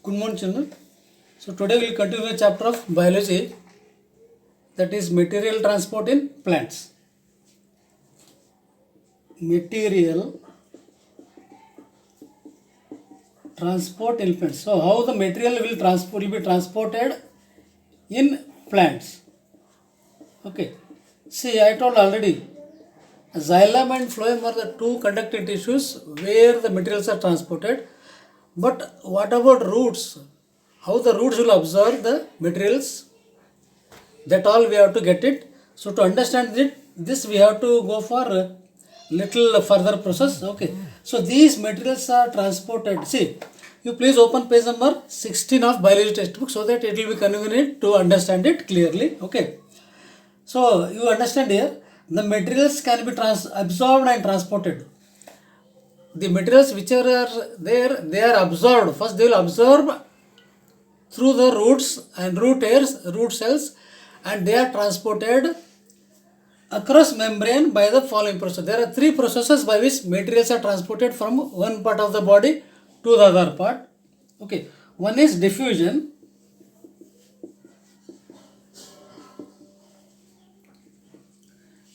Good morning, children. So today we will continue the chapter of biology, that is material transport in plants. Material transport in plants. So how the material will be transported in plants. Okay. See, I told already, xylem and phloem are the two conducting tissues where the materials are transported. But what about roots? How the roots will absorb the materials? That all we have to get it. So to understand it, this we have to go for a little further process. Okay. So these materials are transported. See, you please open page number 16 of biology textbook so that it will be convenient to understand it clearly. Okay. So you understand here, the materials can be absorbed and transported. The materials which are there, they are absorbed. First they will absorb through the roots and root hairs, root cells, and they are transported across membrane by the following process. There are three processes by which materials are transported from one part of the body to the other part. Okay, one is diffusion.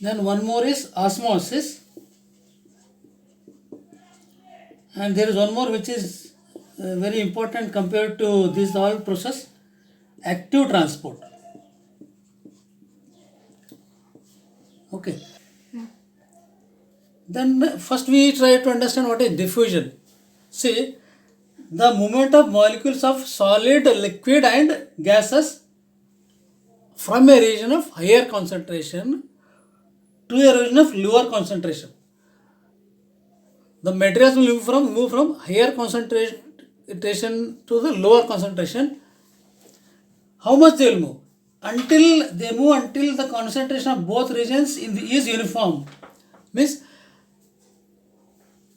Then one more is osmosis. And there is one more which is very important compared to this all process, active transport. Okay. Then first we try to understand what is diffusion. See, the movement of molecules of solid, liquid and gases from a region of higher concentration to a region of lower concentration. The materials will move from higher concentration to the lower concentration. How much they will move? Until the concentration of both regions is uniform. Means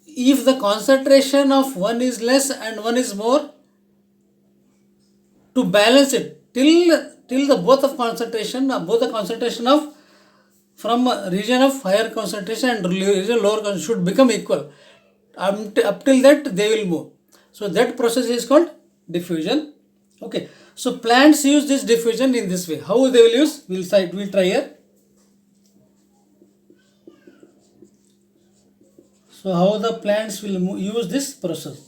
if the concentration of one is less and one is more, to balance it till the both the concentration of from region of higher concentration and region lower concentration should become equal. Up till that they will move. So that process is called diffusion. Okay. So plants use this diffusion in this way. How they will use? We'll try here. So how the plants will use this process?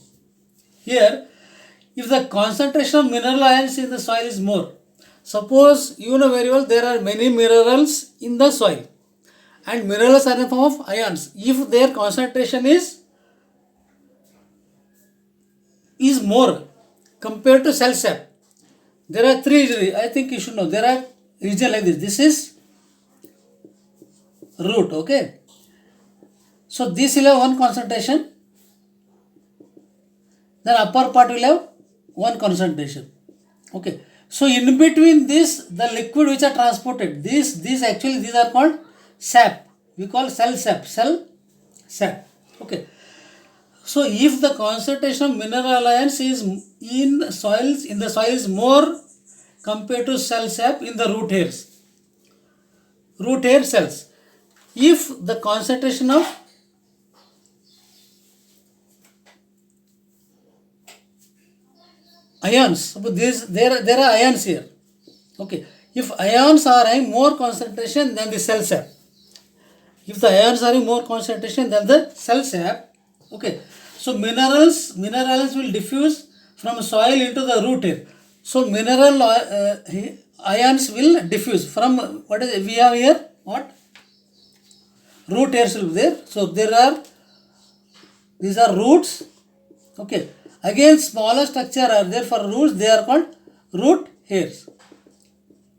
Here, if the concentration of mineral ions in the soil is more, suppose you know very well there are many minerals in the soil, and minerals are in the form of ions. If their concentration is more compared to cell sap, there are three. I think you should know. There are region like this. This is root. Okay. So this will have one concentration. Then upper part will have one concentration. Okay. So in between this, the liquid which are transported, these are called sap. We call cell sap. Okay. So if the concentration of mineral ions is in the soil is more compared to cell sap in the root hair cells, if the concentration of ions, suppose there are ions here. Okay, if ions are having more concentration than the cell sap, okay, so minerals will diffuse from soil into the root hair. So mineral ions will diffuse from what is we have here? What? Root hairs will be there. So these are roots. Okay. Again, smaller structure are there for roots. They are called root hairs.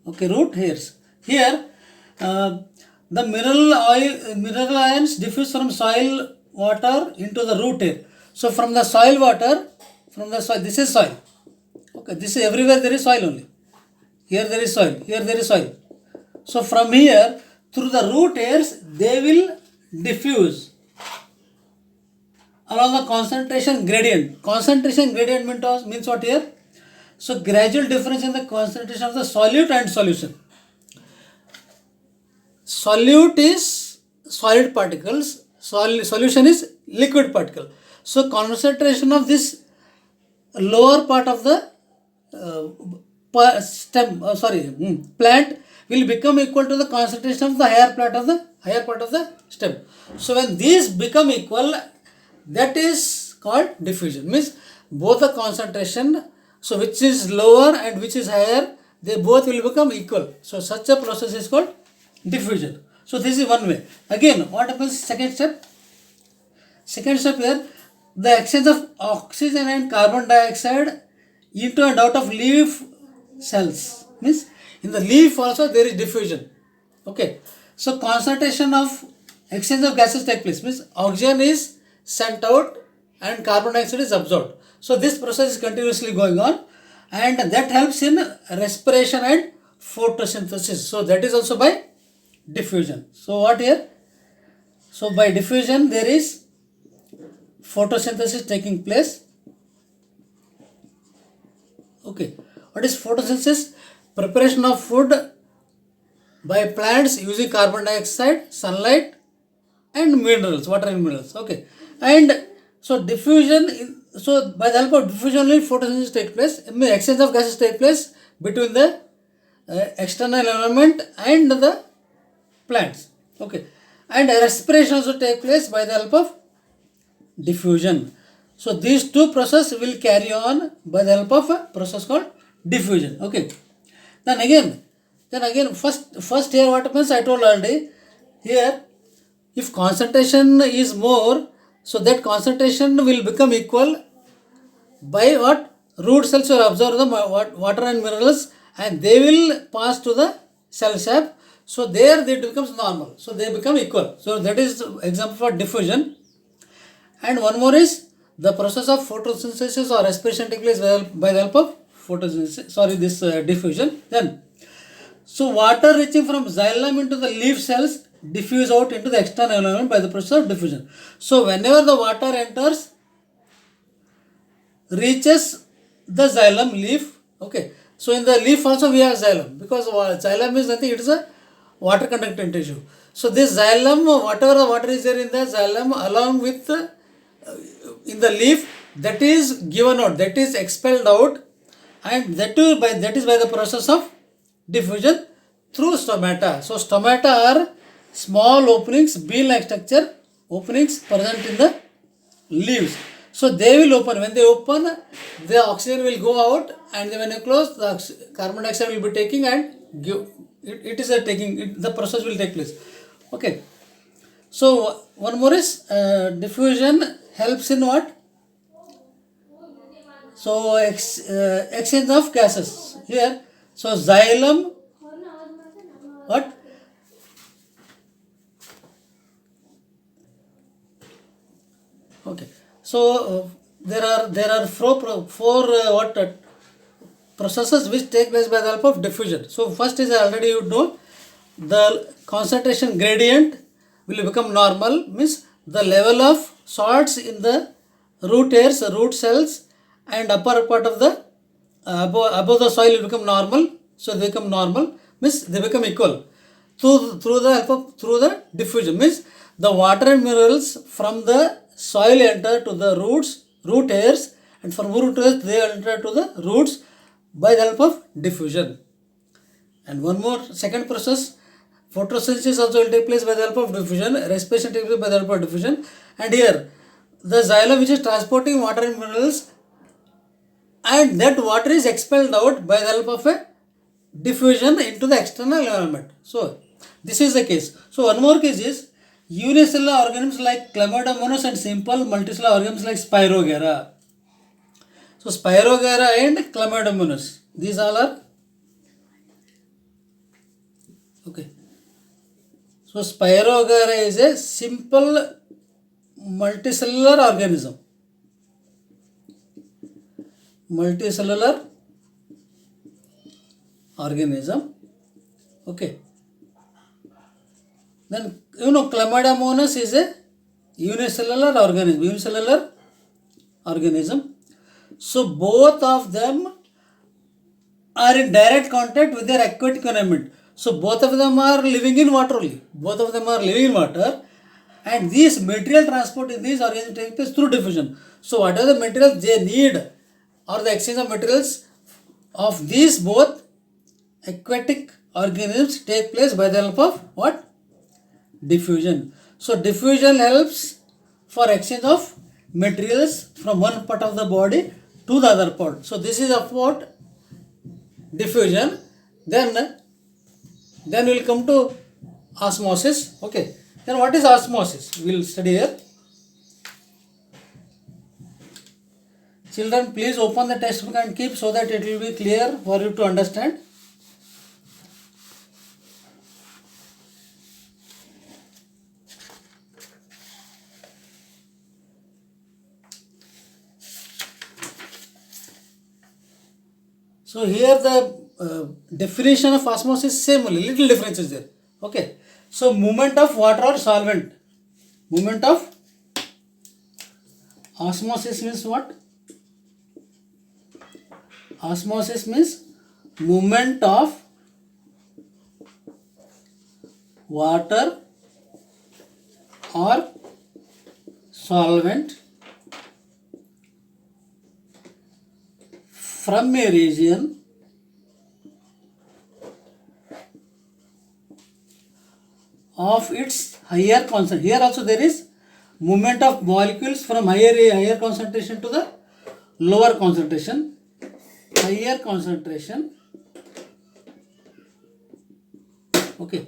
Okay, root hairs. Here, the mineral ions diffuse from soil water into the root hair. So from the soil water, this is soil. Okay, this is everywhere there is soil only. Here there is soil. Here there is soil. So from here, through the root hairs, they will diffuse along the concentration gradient. Concentration gradient means what here? So gradual difference in the concentration of the solute and solution. Solute is solid particles, solution is liquid particle. So concentration of this lower part of the plant will become equal to the concentration of the higher part of the stem. So when these become equal, that is called diffusion. Means both the concentration, so which is lower and which is higher, they both will become equal. So such a process is called diffusion. So this is one way. Again, what happens second step? Second step here, the exchange of oxygen and carbon dioxide into and out of leaf cells. Means in the leaf also there is diffusion. Okay. So concentration of exchange of gases take place. Means oxygen is sent out and carbon dioxide is absorbed. So this process is continuously going on, and that helps in respiration and photosynthesis. So that is also by diffusion. So what here? So by diffusion there is photosynthesis taking place. Okay. What is photosynthesis? Preparation of food by plants using carbon dioxide, sunlight and minerals, water and minerals. Okay. And so diffusion, so by the help of diffusion only photosynthesis takes place. Exchange of gases take place between the external environment and the plants. Okay. And respiration also take place by the help of diffusion. So these two processes will carry on by the help of a process called diffusion. Okay. Then again first here what happens, I told already. Here if concentration is more, so that concentration will become equal by what? Root cells will absorb the water and minerals and they will pass to the cell sap. So there it becomes normal. So they become equal. So that is example for diffusion. And one more is the process of photosynthesis or respiration takes place by the help of photosynthesis, diffusion. Then, so water reaching from xylem into the leaf cells diffuse out into the external environment by the process of diffusion. So whenever the water enters, reaches the xylem leaf. Okay. So in the leaf also we have xylem, because xylem is nothing, it is a water conducting tissue. So this xylem, whatever the water is there in the xylem along with in the leaf, that is given out, that is expelled out, and that is by the process of diffusion through stomata. So stomata are small openings, bean-like structure openings present in the leaves. So they will open. When they open, the oxygen will go out, and when you close, the carbon dioxide will be taking and give. The process will take place. Okay. So one more is diffusion helps in what? So exchange of gases here. So xylem, what? Okay. So there are four processes which take place by the help of diffusion. So first is, already you know, the concentration gradient will become normal, means the level of salts in the root hairs, root cells and upper part of the above the soil will become normal. So they become normal, means they become equal through the diffusion. Means the water and minerals from the soil enter to the root hairs, and from root hairs they enter to the roots by the help of diffusion. And one more, second process, photosynthesis also will take place by the help of diffusion, respiration takes place by the help of diffusion. And here the xylem, which is transporting water and minerals, and that water is expelled out by the help of a diffusion into the external environment. So this is the case. So one more case is unicellular organisms like Chlamydomonas and simple multicellular organisms like Spirogyra. So Spirogyra and Chlamydomonas, these all are okay. So Spirogyra is a simple multicellular organism. Okay. Then Chlamydomonas is a unicellular organism. So both of them are in direct contact with their aquatic environment. So both of them are living in water only. And these material transport in these organisms takes place through diffusion. So whatever the materials they need or the exchange of materials of these both aquatic organisms take place by the help of what? Diffusion. So diffusion helps for exchange of materials from one part of the body to the other part. So this is about diffusion. Then we'll come to osmosis. Okay. Then what is osmosis? We'll study here. Children, please open the textbook and keep so that it will be clear for you to understand. So here the definition of osmosis same only, little difference is there. Okay. So movement of water or solvent. Movement of osmosis means what? Osmosis means movement of water or solvent from a region of its higher concentration. Here also there is movement of molecules from higher concentration to the lower concentration. Higher concentration. Okay.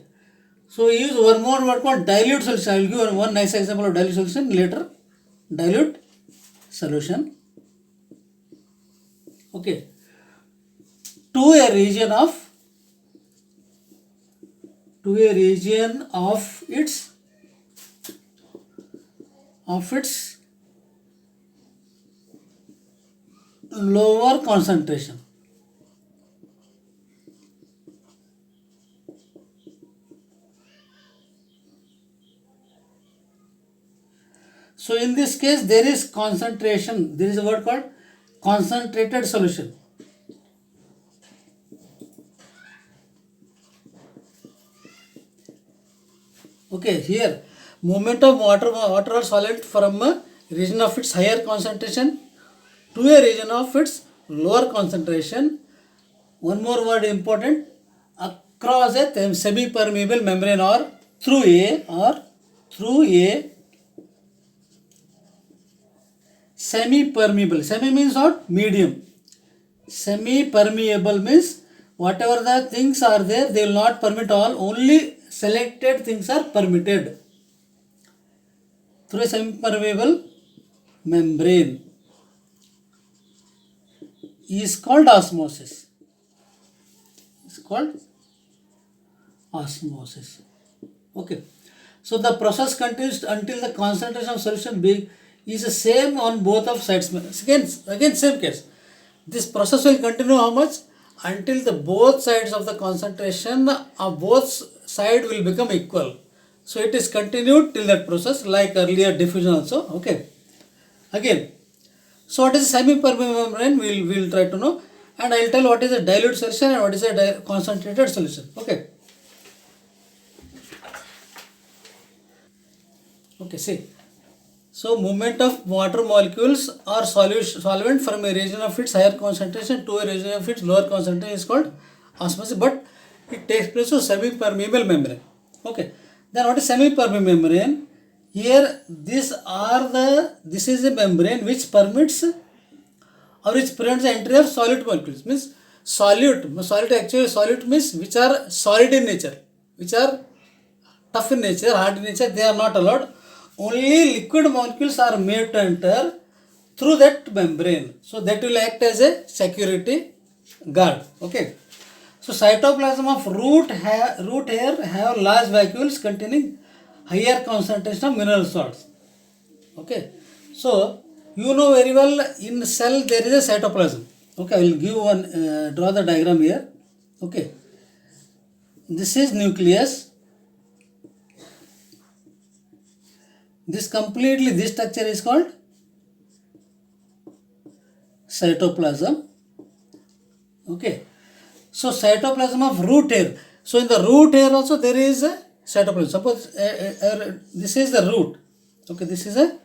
So use one more word called dilute solution. I will give one nice example of dilute solution later. Dilute solution. Okay. To a region of its lower concentration. So in this case there is concentration. There is a word called concentrated solution. Okay, here movement of water or solid from a region of its higher concentration to a region of its lower concentration. One more word important, across a semi-permeable membrane or through a semi-permeable. Semi means what? Medium. Semi-permeable means whatever the things are there, they will not permit all, only selected things are permitted. Through a semi-permeable membrane is called osmosis. It's called osmosis. Okay. So the process continues until the concentration of solution is the same on both of sides. Again same case. This process will continue how much? Until the both sides of the concentration of both side will become equal. So it is continued till that process, like earlier diffusion also. Okay. Again. So what is semi-permeable membrane? We'll try to know. And I will tell what is a dilute solution and what is a concentrated solution. Okay. Okay, see. So movement of water molecules or solvent from a region of its higher concentration to a region of its lower concentration is called osmosis, but it takes place of semi-permeable membrane. Okay. Then what is semi-permeable membrane? Here this is a membrane which permits or which prevents the entry of solute molecules. Means solute means which are solid in nature, which are tough in nature, hard in nature, they are not allowed. Only liquid molecules are made to enter through that membrane. So that will act as a security guard. Okay. So cytoplasm of root hair have large vacuoles containing higher concentration of mineral salts. Okay. So you know very well in cell there is a cytoplasm. Okay, I will give one draw the diagram here. Okay. This is nucleus. This structure is called cytoplasm. Okay. So cytoplasm of root hair. So in the root hair also there is a cytoplasm. Suppose this is the root. Okay, this is a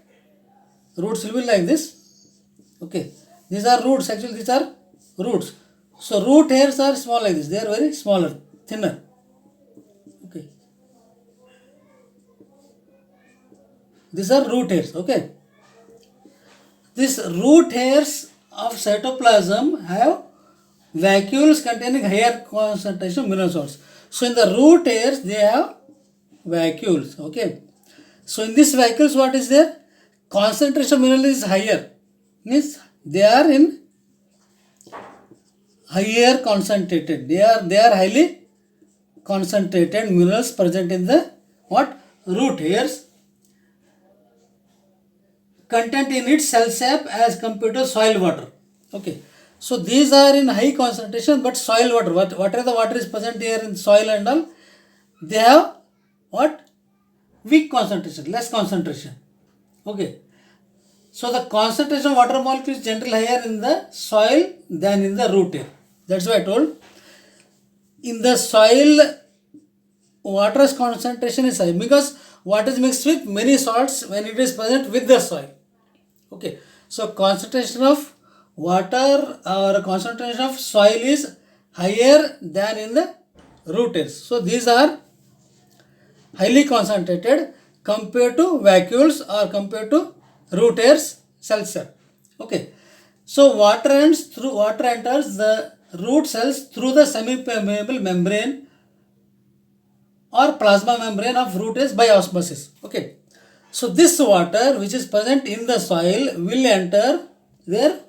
roots will be like this. Okay, These are roots. Actually, these are roots. So root hairs are small like this. They are very smaller, thinner. Okay. These are root hairs. Okay. These root hairs of cytoplasm have vacuoles containing higher concentration of mineral salts. So in the root hairs they have vacuoles. Okay. So in these vacuoles what is there? Concentration of mineral is higher. Means they are in higher concentrated. They are highly concentrated minerals present in the what? Root hairs content in its cell sap as compared to soil water. Okay. So these are in high concentration, but soil water, whatever the water is present here in soil and all, they have what? Weak concentration, less concentration. Okay. So the concentration of water molecule is generally higher in the soil than in the root hair. That's why I told. In the soil, water's concentration is high because water is mixed with many salts when it is present with the soil. Okay. So concentration of water or concentration of soil is higher than in the root hairs. So these are highly concentrated compared to vacuoles or compared to root hairs cell cell. Okay. So water enters the root cells through the semi-permeable membrane or plasma membrane of root hairs by osmosis. Okay. So this water which is present in the soil will enter where?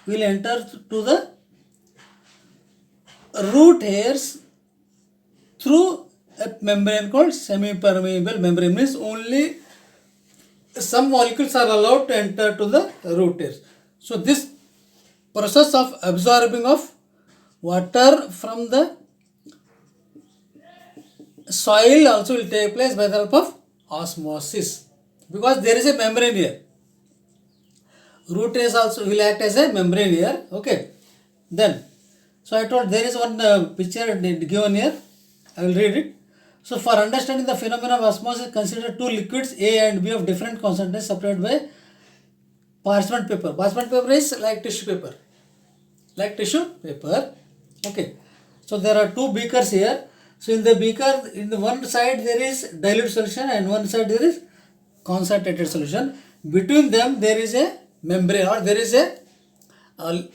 Will enter to the root hairs through a membrane called semi-permeable membrane. Means only some molecules are allowed to enter to the root hairs. So this process of absorbing of water from the soil also will take place by the help of osmosis, because there is a membrane here. Root hairs also will act as a membrane here. Okay. Then, so I told there is one picture given here. I will read it. So for understanding the phenomenon of osmosis, consider two liquids A and B of different concentrations separated by parchment paper. Parchment paper is like tissue paper. Like tissue paper. Okay. So there are two beakers here. So in the beaker, in the one side there is dilute solution and one side there is concentrated solution. Between them there is a membrane or there is a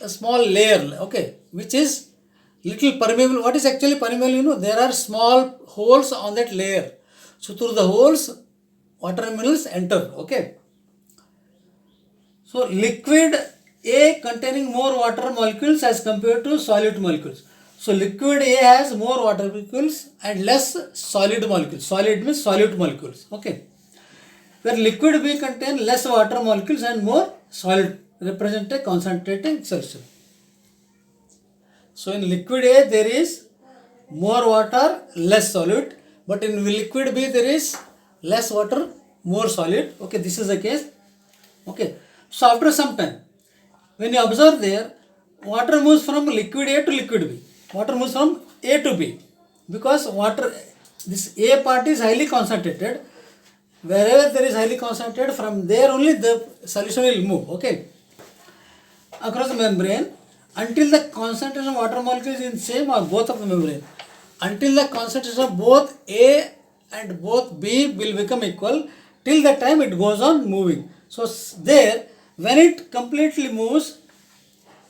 small layer, okay, which is little permeable. What is actually permeable? You know, there are small holes on that layer. So through the holes, water minerals enter. Okay. So liquid A containing more water molecules as compared to solid molecules. So liquid A has more water molecules and less solid molecules. Solid means solute molecules. Okay. Where liquid B contains less water molecules and more solid, represent a concentrated solution. So in liquid A there is more water, less solid, but in liquid B there is less water, more solid. Okay, this is the case. Okay, so after some time, when you observe there, water moves from liquid A to liquid B. Water moves from A to B because water, this A part is highly concentrated. Wherever there is highly concentrated, from there only the solution will move. Okay, across the membrane until the concentration of water molecules is in same or both of the membrane. Until the concentration of both A and both B will become equal, till the time it goes on moving. So there, when it completely moves,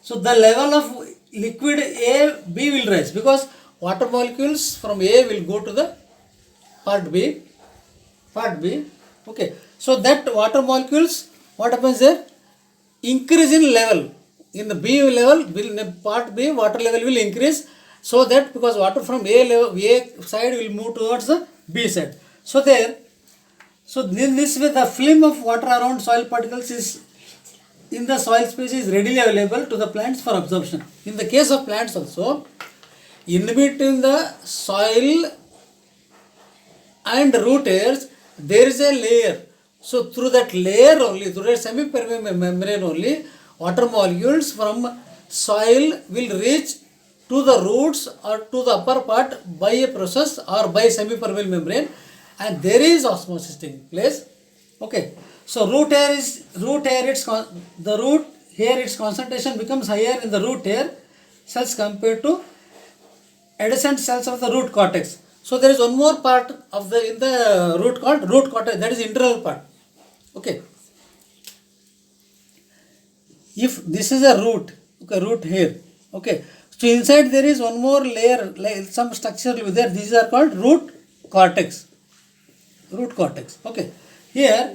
so the level of liquid A, B will rise because water molecules from A will go to the part B. Okay. So that water molecules, what happens there? Increase in level. In the B level, in the part B, water level will increase, so that because water from A level, A side will move towards the B side. So there, so in this way the film of water around soil particles is in the soil space is readily available to the plants for absorption. In the case of plants also, in between the soil and root hairs, there is a layer. So through that layer only, through that semi-permeable membrane only, water molecules from soil will reach to the roots or to the upper part by a process or by semi-permeable membrane, and there is osmosis taking place. Okay. So the root here its concentration becomes higher in the root hair cells compared to adjacent cells of the root cortex. So there is one more part of the in the root called root cortex, that is internal part. Okay. If this is a root, okay, root hair, okay. So inside there is one more layer, like some structure will be there. These are called root cortex. Root cortex. Okay. Here,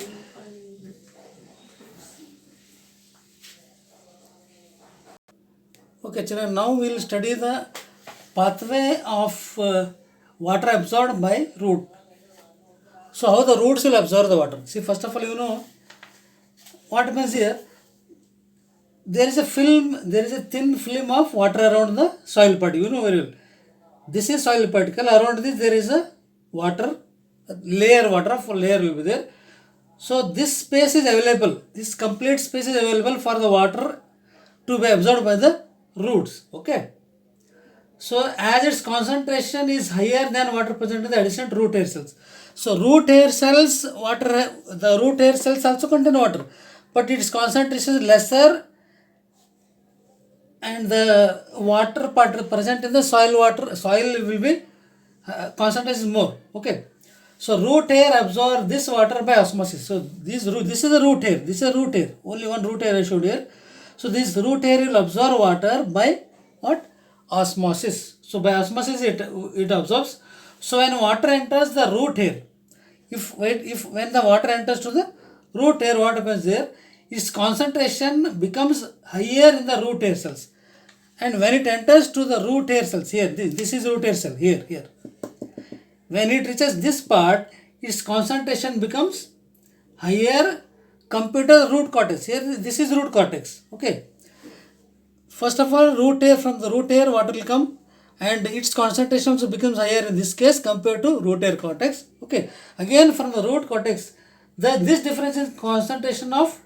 okay, children. Now we will study the pathway of water absorbed by root. So how the roots will absorb the water? See, first of all, you know what happens here. There is a film, there is a thin film of water around the soil particle. You know very well. This is soil particle. Around this there is a water layer. Water of layer will be there. So this space is available. This complete space is available for the water to be absorbed by the roots. Okay. So as its concentration is higher than water present in the adjacent root hair cells. So root hair cells, the root hair cells also contain water, but its concentration is lesser, and the water part present in the soil will be concentration is more. Okay. So root hair absorb this water by osmosis. So this is a root hair. This is a root hair. Only one root hair I showed here. So this root hair will absorb water by what? Osmosis. So by osmosis it absorbs. So when water enters the root hair, when the water enters to the root hair, what happens there? Its concentration becomes higher in the root hair cells. And when it enters to the root hair cells, here, this is root hair cell, here. When it reaches this part, its concentration becomes higher compared to the root cortex. Here, this is root cortex. Okay. First of all, from the root hair, water will come, and its concentration also becomes higher in this case compared to root hair cortex. Okay. Again, from the root cortex, this difference in concentration of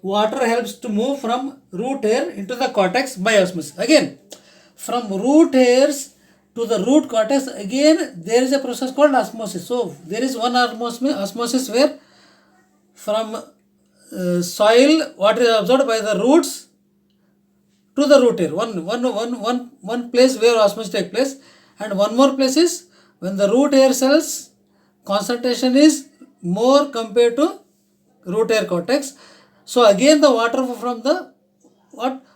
water helps to move from root hair into the cortex by osmosis. Again, from root hairs to the root cortex, again there is a process called osmosis. So there is one osmosis where from soil water is absorbed by the roots to the root hair. One place where osmosis takes place, and one more place is when the root hair cells concentration is more compared to root hair cortex. So again the water from the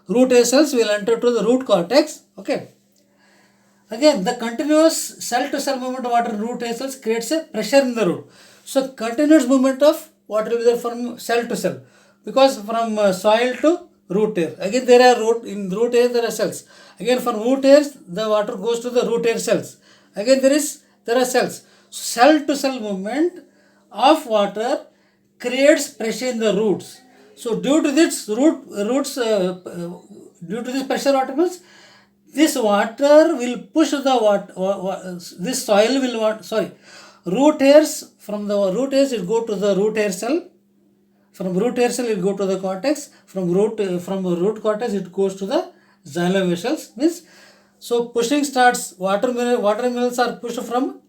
root hair cells will enter to the root cortex. Okay. Again, the continuous cell to cell movement of water in root hair cells creates a pressure in the root. So continuous movement of water will be there from cell to cell, because from soil to root hair. Again there are in root hair there are cells. Again from root hairs the water goes to the root hair cells. Again there are cells. Cell to cell movement of water creates pressure in the roots. So due to this pressure, what happens? This water will push the this soil will root hairs, from the root hairs it go to the root hair cell. From root hair cell it go to the cortex. From root cortex it goes to the xylem vessels. Means, so pushing starts. Water minerals are pushed from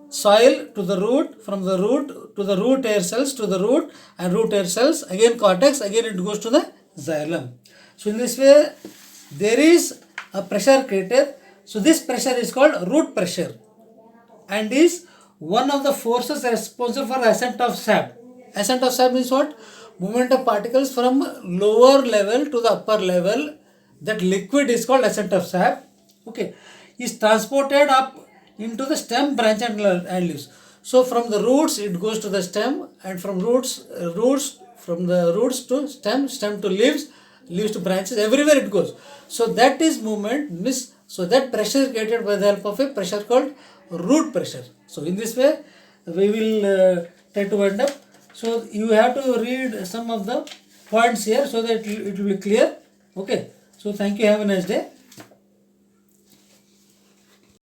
soil to the root, from the root to the root hair cells to the root, and root hair cells again cortex, again it goes to the xylem. So in this way there is a pressure created. So this pressure is called root pressure and is one of the forces responsible for ascent of sap. Ascent of sap means what? Movement of particles from lower level to the upper level. That liquid is called ascent of sap. Okay, is transported up into the stem, branch and leaves. So from the roots it goes to the stem, and from from the roots to stem to leaves to branches, everywhere it goes. So that is movement. So that pressure is created by the help of a pressure called root pressure. So in this way we will try to wind up. So you have to read some of the points here so that it will be clear. Okay. So thank you. Have a nice day.